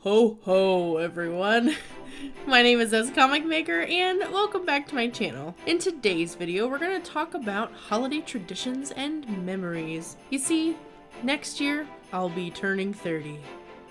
Ho ho everyone! My name is Scomicmaker and welcome back to my channel. In today's video we're going to talk about holiday traditions and memories. You see, next year I'll be turning 30.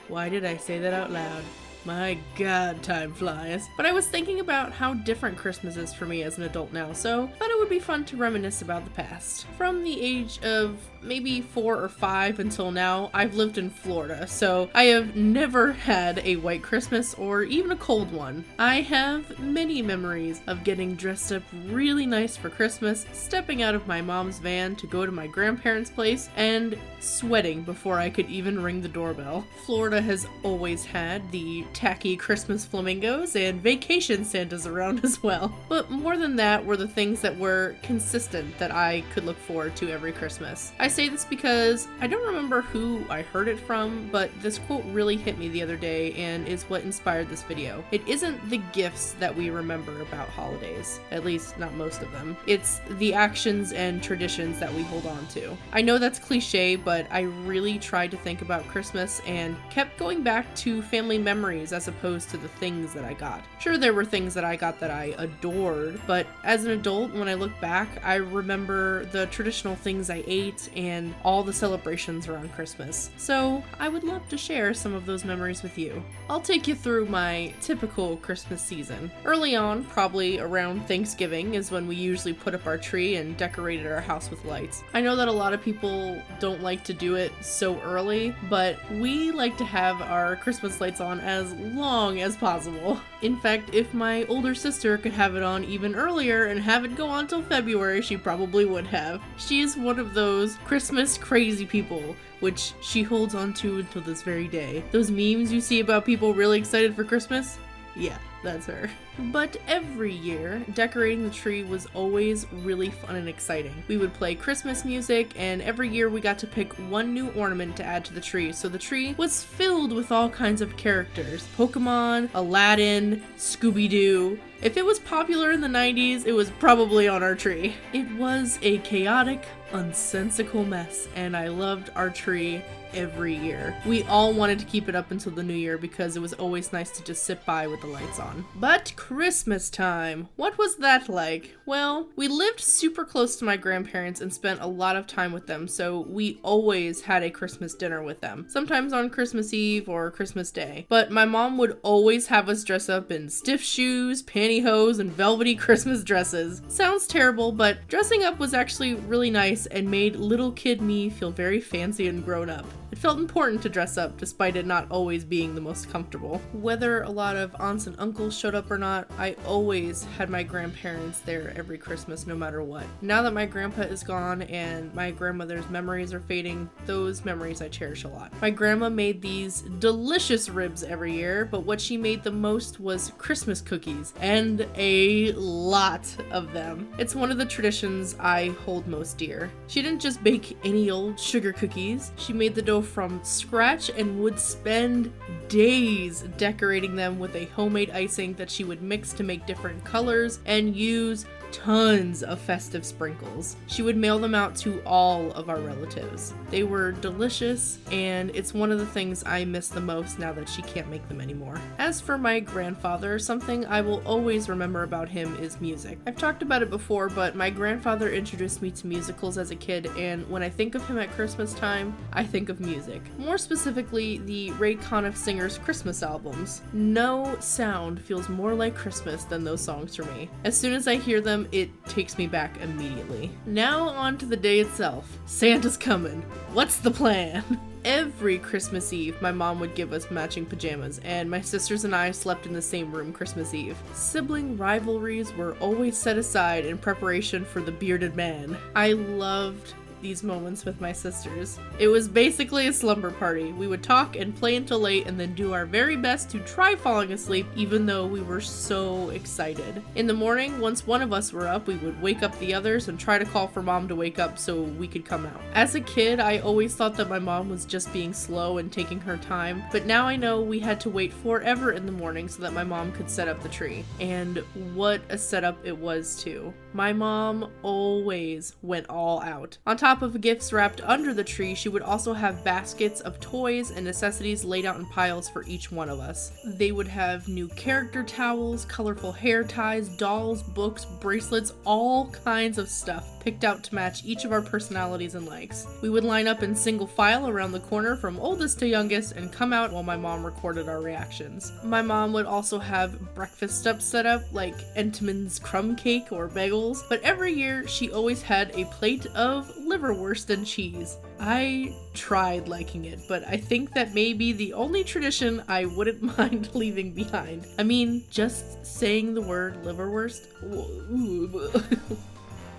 Why did I say that out loud? My god, time flies. But I was thinking about how different Christmas is for me as an adult now, so I thought it would be fun to reminisce about the past. From the age of maybe 4 or 5 until now, I've lived in Florida, so I have never had a white Christmas or even a cold one. I have many memories of getting dressed up really nice for Christmas, stepping out of my mom's van to go to my grandparents' place, and sweating before I could even ring the doorbell. Florida has always had the tacky Christmas Flamingos and vacation Santas around as well. But more than that were the things that were consistent that I could look forward to every Christmas. I say this because I don't remember who I heard it from, but this quote really hit me the other day and is what inspired this video. It isn't the gifts that we remember about holidays, at least not most of them. It's the actions and traditions that we hold on to. I know that's cliche, but I really tried to think about Christmas and kept going back to family memories as opposed to the things that I got. Sure, there were things that I got that I adored, but as an adult, when I look back, I remember the traditional things I ate and all the celebrations around Christmas. So I would love to share some of those memories with you. I'll take you through my typical Christmas season. Early on, probably around Thanksgiving, is when we usually put up our tree and decorated our house with lights. I know that a lot of people don't like to do it so early, but we like to have our Christmas lights on as long as possible. In fact, if my older sister could have it on even earlier and have it go on till February, she probably would have. She is one of those Christmas crazy people, which she holds on to until this very day. Those memes you see about people really excited for Christmas? Yeah, that's her. But every year, decorating the tree was always really fun and exciting. We would play Christmas music, and every year we got to pick one new ornament to add to the tree, so the tree was filled with all kinds of characters. Pokemon, Aladdin, Scooby-Doo. If it was popular in the 90s, it was probably on our tree. It was a chaotic, unsensical mess, and I loved our tree every year. We all wanted to keep it up until the new year because it was always nice to just sit by with the lights on. But Christmas time, what was that like? Well, we lived super close to my grandparents and spent a lot of time with them, so we always had a Christmas dinner with them, sometimes on Christmas Eve or Christmas Day. But my mom would always have us dress up in stiff shoes, pantyhose, and velvety Christmas dresses. Sounds terrible, but dressing up was actually really nice and made little kid me feel very fancy and grown up. It felt important to dress up, despite it not always being the most comfortable. Whether a lot of aunts and uncles showed up or not, I always had my grandparents there every Christmas, no matter what. Now that my grandpa is gone and my grandmother's memories are fading, those memories I cherish a lot. My grandma made these delicious ribs every year, but what she made the most was Christmas cookies, and a lot of them. It's one of the traditions I hold most dear. She didn't just bake any old sugar cookies. She made the dough from scratch and would spend days decorating them with a homemade icing that she would mix to make different colors and use tons of festive sprinkles. She would mail them out to all of our relatives. They were delicious, and it's one of the things I miss the most now that she can't make them anymore. As for my grandfather, something I will always remember about him is music. I've talked about it before, but my grandfather introduced me to musicals as a kid, and when I think of him at Christmas time, I think of music. More specifically, the Ray Conniff Singer's Christmas albums. No sound feels more like Christmas than those songs for me. As soon as I hear them, it takes me back immediately. Now on to the day itself. Santa's coming. What's the plan? Every Christmas Eve, my mom would give us matching pajamas, and my sisters and I slept in the same room Christmas Eve. Sibling rivalries were always set aside in preparation for the bearded man. I loved these moments with my sisters. It was basically a slumber party. We would talk and play until late and then do our very best to try falling asleep even though we were so excited. In the morning, once one of us were up, we would wake up the others and try to call for mom to wake up so we could come out. As a kid, I always thought that my mom was just being slow and taking her time, but now I know we had to wait forever in the morning so that my mom could set up the tree. And what a setup it was too. My mom always went all out. On top top of gifts wrapped under the tree, she would also have baskets of toys and necessities laid out in piles for each one of us. They would have new character towels, colorful hair ties, dolls, books, bracelets, all kinds of stuff picked out to match each of our personalities and likes. We would line up in single file around the corner from oldest to youngest and come out while my mom recorded our reactions. My mom would also have breakfast stuff set up like Entenmann's crumb cake or bagels, but every year she always had a plate of liverwurst and cheese. I tried liking it, but I think that may be the only tradition I wouldn't mind leaving behind. I mean, just saying the word liverwurst.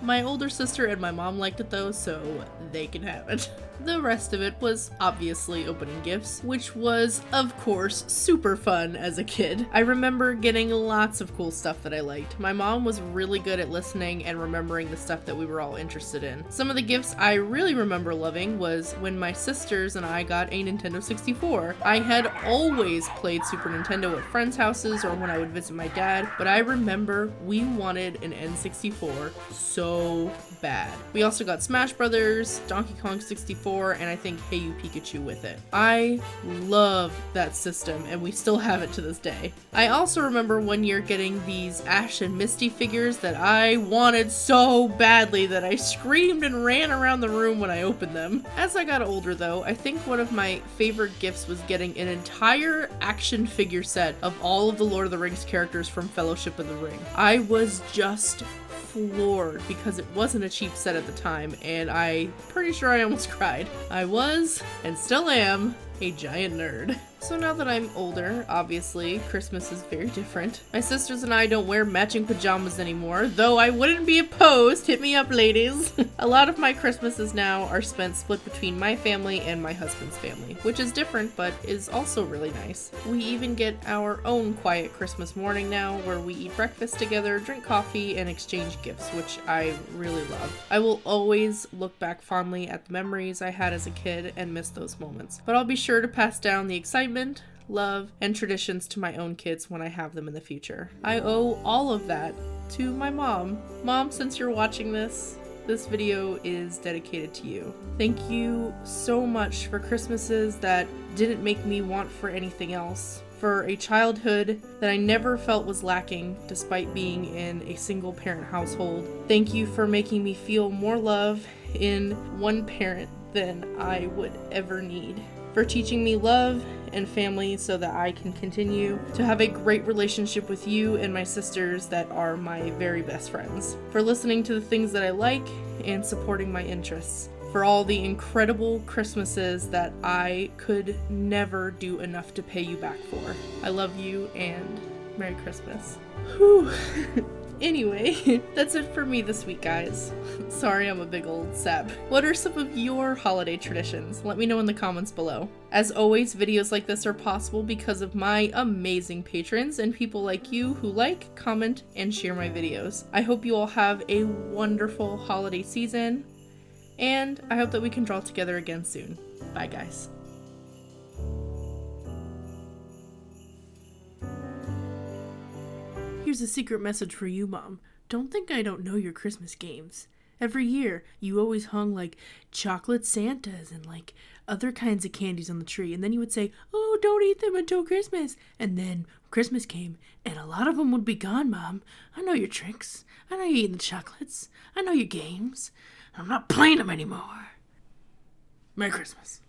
My older sister and my mom liked it though, so they can have it. The rest of it was obviously opening gifts, which was, of course, super fun as a kid. I remember getting lots of cool stuff that I liked. My mom was really good at listening and remembering the stuff that we were all interested in. Some of the gifts I really remember loving was when my sisters and I got a Nintendo 64. I had always played Super Nintendo at friends' houses or when I would visit my dad, but I remember we wanted an N64 so bad. We also got Smash Brothers, Donkey Kong 64, and I think Hey You Pikachu with it. I love that system and we still have it to this day. I also remember one year getting these Ash and Misty figures that I wanted so badly that I screamed and ran around the room when I opened them. As I got older though, I think one of my favorite gifts was getting an entire action figure set of all of the Lord of the Rings characters from Fellowship of the Ring. I was just floored because it wasn't a cheap set at the time, and I'm pretty sure I almost cried. I was, and still am, a giant nerd. So now that I'm older, obviously, Christmas is very different. My sisters and I don't wear matching pajamas anymore, though I wouldn't be opposed. Hit me up, ladies. A lot of my Christmases now are spent split between my family and my husband's family, which is different, but is also really nice. We even get our own quiet Christmas morning now, where we eat breakfast together, drink coffee, and exchange gifts, which I really love. I will always look back fondly at the memories I had as a kid and miss those moments, but I'll be sure to pass down the excitement, love, and traditions to my own kids when I have them in the future. I owe all of that to my mom. Mom, since you're watching this video is dedicated to you. Thank you so much for Christmases that didn't make me want for anything else, for a childhood that I never felt was lacking despite being in a single parent household. Thank you for making me feel more love in one parent than I would ever need. For teaching me love and family so that I can continue to have a great relationship with you and my sisters that are my very best friends. For listening to the things that I like and supporting my interests. For all the incredible Christmases that I could never do enough to pay you back for. I love you and Merry Christmas. Whew. Anyway, that's it for me this week, guys. Sorry I'm a big old sap. What are some of your holiday traditions? Let me know in the comments below. As always, videos like this are possible because of my amazing patrons and people like you who like, comment, and share my videos. I hope you all have a wonderful holiday season, and I hope that we can draw together again soon. Bye, guys. Here's a secret message for you, Mom. Don't think I don't know your Christmas games. Every year, you always hung, like, chocolate Santas and, like, other kinds of candies on the tree. And then you would say, oh, don't eat them until Christmas. And then Christmas came, and a lot of them would be gone, Mom. I know your tricks. I know you're eating the chocolates. I know your games. I'm not playing them anymore. Merry Christmas.